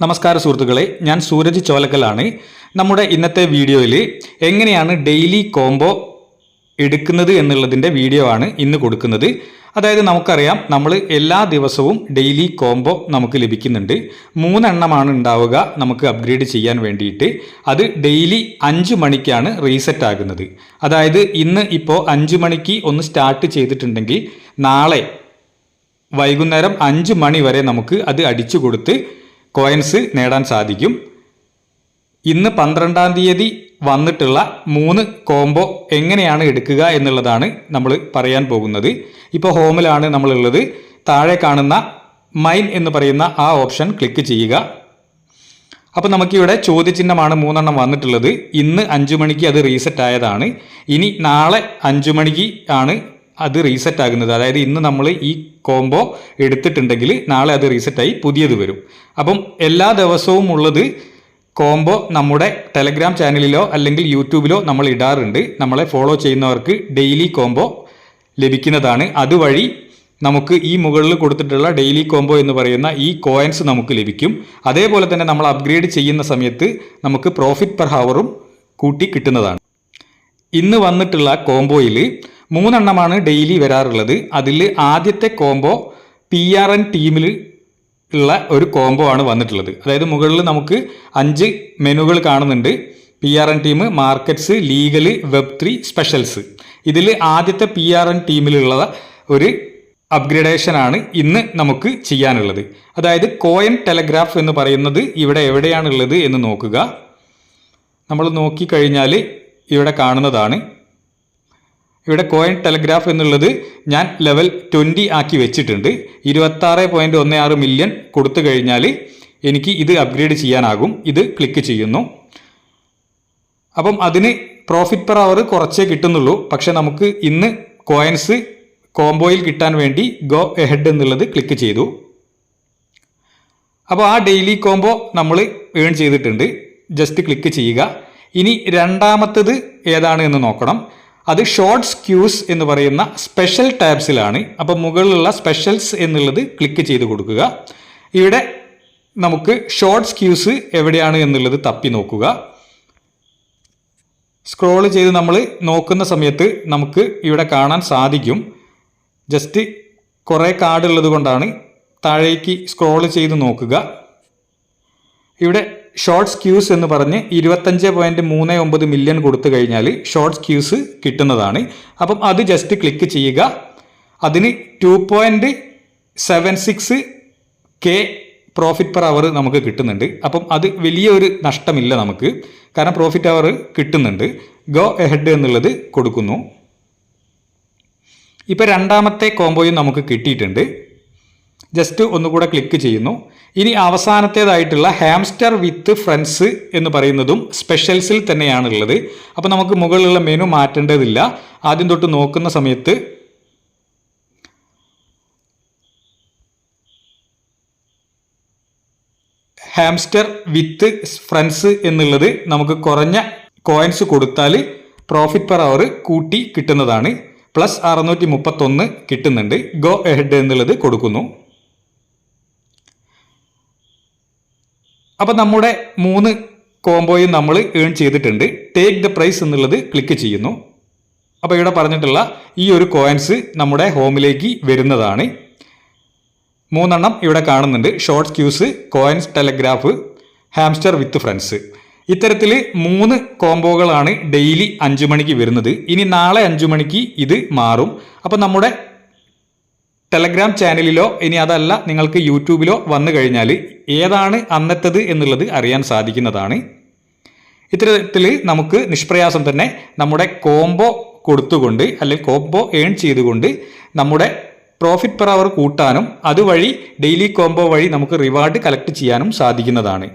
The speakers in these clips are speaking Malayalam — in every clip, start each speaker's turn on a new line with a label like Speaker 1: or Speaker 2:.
Speaker 1: നമസ്കാര സുഹൃത്തുക്കളെ, ഞാൻ സൂരജ് ചോലക്കലാണ്. നമ്മുടെ ഇന്നത്തെ വീഡിയോയിൽ എങ്ങനെയാണ് ഡെയിലി കോംബോ എടുക്കുന്നത് എന്നുള്ളതിൻ്റെ വീഡിയോ ആണ് ഇന്ന് കൊടുക്കുന്നത്. അതായത് നമുക്കറിയാം, നമ്മൾ എല്ലാ ദിവസവും ഡെയിലി കോംബോ നമുക്ക് ലഭിക്കുന്നുണ്ട്. 3 എണ്ണമാണ് ഉണ്ടാവുക നമുക്ക് അപ്ഗ്രേഡ് ചെയ്യാൻ വേണ്ടിയിട്ട്. അത് ഡെയിലി 5 മണിക്കാണ് റീസെറ്റ് ആകുന്നത്. അതായത് ഇന്ന് ഇപ്പോൾ 5 മണിക്ക് ഒന്ന് സ്റ്റാർട്ട് ചെയ്തിട്ടുണ്ടെങ്കിൽ നാളെ വൈകുന്നേരം 5 മണി വരെ നമുക്ക് അത് അടിച്ചു കൊടുത്ത് കോയിൻസ് നേടാൻ സാധിക്കും. ഇന്ന് 12-ാം തീയതി വന്നിട്ടുള്ള 3 കോംബോ എങ്ങനെയാണ് എടുക്കുക എന്നുള്ളതാണ് നമ്മൾ പറയാൻ പോകുന്നത്. ഇപ്പോൾ ഹോമിലാണ് നമ്മളുള്ളത്. താഴെ കാണുന്ന മൈൻ എന്ന് പറയുന്ന ആ ഓപ്ഷൻ ക്ലിക്ക് ചെയ്യുക. അപ്പോൾ നമുക്കിവിടെ ചോദ്യചിഹ്നമാണ് 3 എണ്ണം വന്നിട്ടുള്ളത്. ഇന്ന് 5 മണിക്ക് അത് റീസെറ്റ് ആയതാണ്. ഇനി നാളെ 5 മണിക്ക് ആണ് അത് റീസെറ്റ് ആകുന്നത്. അതായത് ഇന്ന് നമ്മൾ ഈ കോംബോ എടുത്തിട്ടുണ്ടെങ്കിൽ നാളെ അത് റീസെറ്റായി പുതിയത് വരും. അപ്പം എല്ലാ ദിവസവും ഉള്ളത് കോംബോ നമ്മുടെ ടെലഗ്രാം ചാനലിലോ അല്ലെങ്കിൽ യൂട്യൂബിലോ നമ്മൾ ഇടാറുണ്ട്. നമ്മളെ ഫോളോ ചെയ്യുന്നവർക്ക് ഡെയിലി കോംബോ ലഭിക്കുന്നതാണ്. അതുവഴി നമുക്ക് ഈ മുകളിൽ കൊടുത്തിട്ടുള്ള ഡെയിലി കോംബോ എന്ന് പറയുന്ന ഈ കോയിൻസ് നമുക്ക് ലഭിക്കും. അതേപോലെ തന്നെ നമ്മൾ അപ്ഗ്രേഡ് ചെയ്യുന്ന സമയത്ത് നമുക്ക് പ്രോഫിറ്റ് പെർ ഹവറും കൂട്ടി കിട്ടുന്നതാണ്. ഇന്ന് വന്നിട്ടുള്ള കോംബോയിൽ 3 എണ്ണമാണ് ഡെയിലി വരാറുള്ളത്. അതിൽ ആദ്യത്തെ കോംബോ PRN ടീമിൽ ഉള്ള ഒരു കോംബോ ആണ് വന്നിട്ടുള്ളത്. അതായത് മുകളിൽ നമുക്ക് 5 മെനുകൾ കാണുന്നുണ്ട്. PRN ടീം, മാർക്കറ്റ്സ്, ലീഗൽ, വെബ്3, സ്പെഷ്യൽസ്. ഇതിൽ ആദ്യത്തെ PRN ടീമിലുള്ള ഒരു അപ്ഗ്രേഡേഷൻ ആണ് ഇന്ന് നമുക്ക് ചെയ്യാനുള്ളത്. അതായത് കോയിൻ ടെലഗ്രാഫ് എന്ന് പറയുന്നത് ഇവിടെ എവിടെയാണുള്ളത് എന്ന് നോക്കുക. നമ്മൾ നോക്കിക്കഴിഞ്ഞാൽ ഇവിടെ കാണുന്നതാണ്. ഇവിടെ കോയിൻ ടെലഗ്രാഫ് എന്നുള്ളത് ഞാൻ ലെവൽ 20 ആക്കി വെച്ചിട്ടുണ്ട്. 26.16 മില്യൺ കൊടുത്തു കഴിഞ്ഞാൽ എനിക്ക് ഇത് അപ്ഗ്രേഡ് ചെയ്യാനാകും. ഇത് ക്ലിക്ക് ചെയ്യുന്നു. അപ്പം അതിന് പ്രോഫിറ്റ് പെർ അവർ കുറച്ചേ കിട്ടുന്നുള്ളൂ. പക്ഷെ നമുക്ക് ഇന്ന് കോയിൻസ് കോംബോയിൽ കിട്ടാൻ വേണ്ടി ഗോ എഹെഡ് എന്നുള്ളത് ക്ലിക്ക് ചെയ്തു. അപ്പോൾ ആ ഡെയിലി കോംബോ നമ്മൾ ഏൺ ചെയ്തിട്ടുണ്ട്. ജസ്റ്റ് ക്ലിക്ക് ചെയ്യുക. ഇനി രണ്ടാമത്തത് ഏതാണ് എന്ന് നോക്കണം. അത് ഷോർട്ട്സ് ക്യൂസ് എന്ന് പറയുന്ന സ്പെഷ്യൽ ടാബ്സിലാണ്. അപ്പോൾ മുകളിലുള്ള സ്പെഷ്യൽസ് എന്നുള്ളത് ക്ലിക്ക് ചെയ്ത് കൊടുക്കുക. ഇവിടെ നമുക്ക് ഷോർട്ട്സ് ക്യൂസ് എവിടെയാണ് എന്നുള്ളത് തപ്പി നോക്കുക. സ്ക്രോൾ ചെയ്ത് നമ്മൾ നോക്കുന്ന സമയത്ത് നമുക്ക് ഇവിടെ കാണാൻ സാധിക്കും. ജസ്റ്റ് കുറേ കാർഡ് ഉള്ളത് കൊണ്ടാണ് താഴേക്ക് സ്ക്രോൾ ചെയ്ത് നോക്കുക. ഇവിടെ ഷോർട്ട്സ് ക്യൂസ് എന്ന് പറഞ്ഞ് 25.39 മില്യൺ കൊടുത്തു കഴിഞ്ഞാൽ ഷോർട്ട്സ് ക്യൂസ് കിട്ടുന്നതാണ്. അപ്പം അത് ജസ്റ്റ് ക്ലിക്ക് ചെയ്യുക. അതിന് 2.76 K പ്രോഫിറ്റ് പെർ അവർ നമുക്ക് കിട്ടുന്നുണ്ട്. അപ്പം അത് വലിയൊരു നഷ്ടമില്ല നമുക്ക്, കാരണം പ്രോഫിറ്റ് അവർ കിട്ടുന്നുണ്ട്. ഗോ എഹെഡ് എന്നുള്ളത് കൊടുക്കുന്നു. ഇപ്പം രണ്ടാമത്തെ കോംബോയും നമുക്ക് കിട്ടിയിട്ടുണ്ട്. ജസ്റ്റ് ഒന്നുകൂടെ ക്ലിക്ക് ചെയ്യുന്നു. ഇനി അവസാനത്തേതായിട്ടുള്ള ഹാംസ്റ്റർ വിത്ത് ഫ്രണ്ട്സ് എന്ന് പറയുന്നതും സ്പെഷ്യൽസിൽ തന്നെയാണുള്ളത്. അപ്പോൾ നമുക്ക് മുകളിലുള്ള മെനു മാറ്റേണ്ടതില്ല. ആദ്യം തൊട്ട് നോക്കുന്ന സമയത്ത് ഹാംസ്റ്റർ വിത്ത് ഫ്രണ്ട്സ് എന്നുള്ളത് നമുക്ക് കുറഞ്ഞ കോയിൻസ് കൊടുത്താൽ പ്രോഫിറ്റ് പെർ അവർ കൂട്ടി കിട്ടുന്നതാണ്. പ്ലസ് 631 കിട്ടുന്നുണ്ട്. ഗോ എഹെഡ് എന്നുള്ളത് കൊടുക്കുന്നു. അപ്പോൾ നമ്മുടെ 3 കോംബോയും നമ്മൾ ഏൺ ചെയ്തിട്ടുണ്ട്. ടേക്ക് ദ പ്രൈസ് എന്നുള്ളത് ക്ലിക്ക് ചെയ്യുന്നു. അപ്പോൾ ഇവിടെ പറഞ്ഞിട്ടുള്ള ഈ ഒരു കോയിൻസ് നമ്മുടെ ഹോമിലേക്ക് വരുന്നതാണ്. 3 എണ്ണം ഇവിടെ കാണുന്നുണ്ട്. Shorts cues, coins telegraph, hamster with friends. ഇത്തരത്തിൽ 3 കോംബോകളാണ് ഡെയിലി 5 മണിക്ക് വരുന്നത്. ഇനി നാളെ 5 മണിക്ക് ഇത് മാറും. അപ്പോൾ നമ്മുടെ ടെലഗ്രാം ചാനലിലോ ഇനി അതല്ല നിങ്ങൾക്ക് യൂട്യൂബിലോ വന്നു കഴിഞ്ഞാൽ ഏതാണ് അന്നത്തേത് എന്നുള്ളത് അറിയാൻ സാധിക്കുന്നതാണ്. ഇത്തരത്തിൽ നമുക്ക് നിഷ്പ്രയാസം തന്നെ നമ്മുടെ കോംബോ കൊടുത്തുകൊണ്ട് അല്ലെങ്കിൽ കോംബോ ഏൺ ചെയ്തുകൊണ്ട് നമ്മുടെ പ്രോഫിറ്റ് പെർ അവർ കൂട്ടാനും അതുവഴി ഡെയിലി കോംബോ വഴി നമുക്ക് റിവാർഡ് കളക്ട് ചെയ്യാനും സാധിക്കുന്നതാണ്.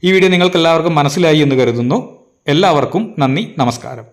Speaker 1: ഈ വീഡിയോ നിങ്ങൾക്ക് എല്ലാവർക്കും മനസ്സിലായി എന്ന് കരുതുന്നു. എല്ലാവർക്കും നന്ദി, നമസ്കാരം.